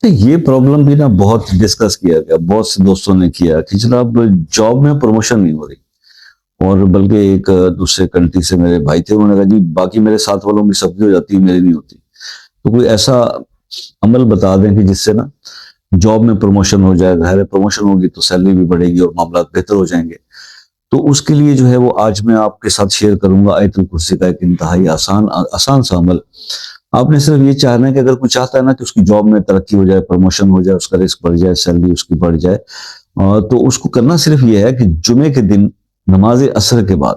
یہ پرابلم بھی نا بہت ڈسکس کیا گیا، بہت سے دوستوں نے کیا کہ جناب جاب میں پروموشن نہیں ہو رہی، اور بلکہ ایک دوسرے کنٹری سے میرے بھائی تھے، انہوں نے کہا جی باقی میرے ساتھ والوں کی سب کی ہو جاتی ہے، میری نہیں ہوتی۔ تو کوئی ایسا عمل بتا دیں کہ جس سے نا جاب میں پروموشن ہو جائے، ظاہر ہے پروموشن ہوگی تو سیلری بھی بڑھے گی اور معاملات بہتر ہو جائیں گے۔ تو اس کے لیے جو ہے وہ آج میں آپ کے ساتھ شیئر کروں گا آیت الکرسی کا ایک انتہائی آسان سا عمل۔ آپ نے صرف یہ چاہنا ہے کہ اگر کوئی چاہتا ہے نا کہ اس کی جاب میں ترقی ہو جائے، پروموشن ہو جائے، اس کا رزق بڑھ جائے، سیلری اس کی بڑھ جائے، تو اس کو کرنا صرف یہ ہے کہ جمعے کے دن نماز عصر کے بعد،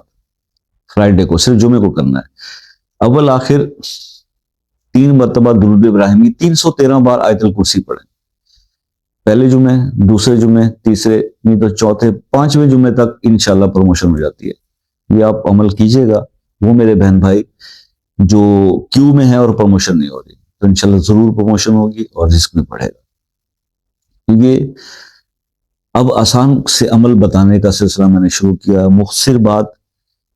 فرائیڈے کو، صرف جمعے کو کرنا ہے، اول آخر 3 مرتبہ درود ابراہیمی 313 بار آیت الکرسی پڑھیں۔ پہلے جمعے، دوسرے جمعے، تیسرے، نہیں تو چوتھے، 5ویں جمعے تک انشاءاللہ پروموشن ہو جاتی ہے۔ یہ آپ عمل کیجئے گا، وہ میرے بہن بھائی جو کیو میں ہے اور پروموشن نہیں ہو رہی، تو انشاءاللہ ضرور پروموشن ہوگی اور رزق میں بڑھے گا۔ یہ اب آسان سے عمل بتانے کا سلسلہ میں نے شروع کیا، مختصر بات،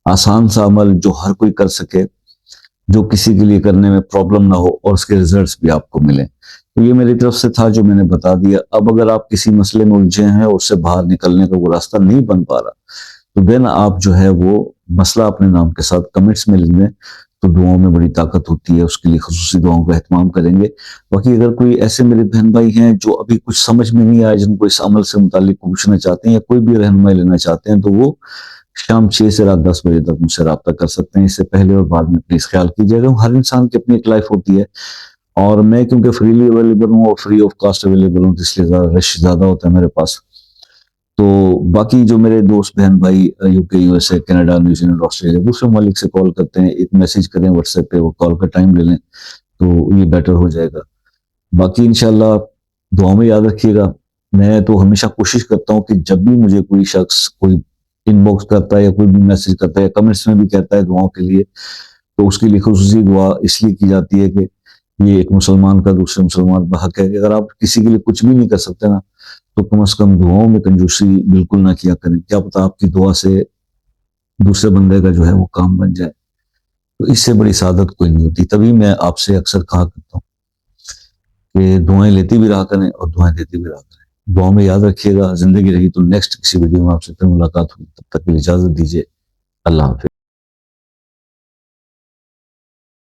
آسان سا عمل جو ہر کوئی کر سکے، جو کسی کے لیے کرنے میں پرابلم نہ ہو اور اس کے ریزلٹس بھی آپ کو ملیں۔ تو یہ میری طرف سے تھا جو میں نے بتا دیا۔ اب اگر آپ کسی مسئلے میں الجھے ہیں اور اس سے باہر نکلنے کا وہ راستہ نہیں بن پا رہا، تو دین آپ جو ہے وہ مسئلہ اپنے نام کے ساتھ کمنٹس میں لکھ دیں، تو دعاؤں میں بڑی طاقت ہوتی ہے، اس کے لیے خصوصی دعاؤں کا اہتمام کریں گے۔ باقی اگر کوئی ایسے میرے بہن بھائی ہیں جو ابھی کچھ سمجھ میں نہیں آیا، جن کو اس عمل سے متعلق پوچھنا چاہتے ہیں یا کوئی بھی رہنمائی لینا چاہتے ہیں، تو وہ شام 6 سے رات 10 بجے تک مجھ سے رابطہ کر سکتے ہیں۔ اس سے پہلے اور بعد میں پلیز خیال کیجیے گا، ہر انسان کی اپنی ایک لائف ہوتی ہے، اور میں کیونکہ فریلی اویلیبل ہوں اور فری آف کاسٹ اویلیبل ہوں، اس لیے رش زیادہ ہوتا ہے میرے پاس۔ تو باقی جو میرے دوست بہن بھائی یو کے، U S A, Canada, New Zealand, Australia, دوسرے ممالک سے کال کرتے ہیں، ایک میسج کریں واٹس ایپ پہ، وہ کال کا ٹائم لے لیں تو یہ بیٹر ہو جائے گا۔ باقی انشاءاللہ دعاؤں میں یاد رکھیے گا۔ میں تو ہمیشہ کوشش کرتا ہوں کہ جب بھی مجھے کوئی شخص کوئی ان باکس کرتا ہے یا کوئی بھی میسج کرتا ہے یا کمنٹس میں بھی کہتا ہے دعاؤں کے لیے، تو اس کے لیے خصوصی دعا اس لیے کی جاتی ہے کہ یہ ایک مسلمان کا دوسرے مسلمان کا حق ہے کہ اگر آپ کسی کے لیے کچھ بھی نہیں کر سکتے نا، تو کم از کم دعاؤں میں کنجوسی بالکل نہ کیا کریں۔ کیا پتہ آپ کی دعا سے دوسرے بندے کا جو ہے وہ کام بن جائے، تو اس سے بڑی سعادت کوئی نہیں ہوتی۔ تبھی میں آپ سے اکثر کہا کرتا ہوں کہ دعائیں لیتی بھی رہا کریں اور دعائیں دیتی بھی رہا کریں۔ دعاؤں میں یاد رکھیے گا۔ زندگی رہی تو نیکسٹ کسی ویڈیو میں آپ سے پھر ملاقات ہوگی، تب تک کے لیے اجازت دیجیے۔ اللہ حافظ۔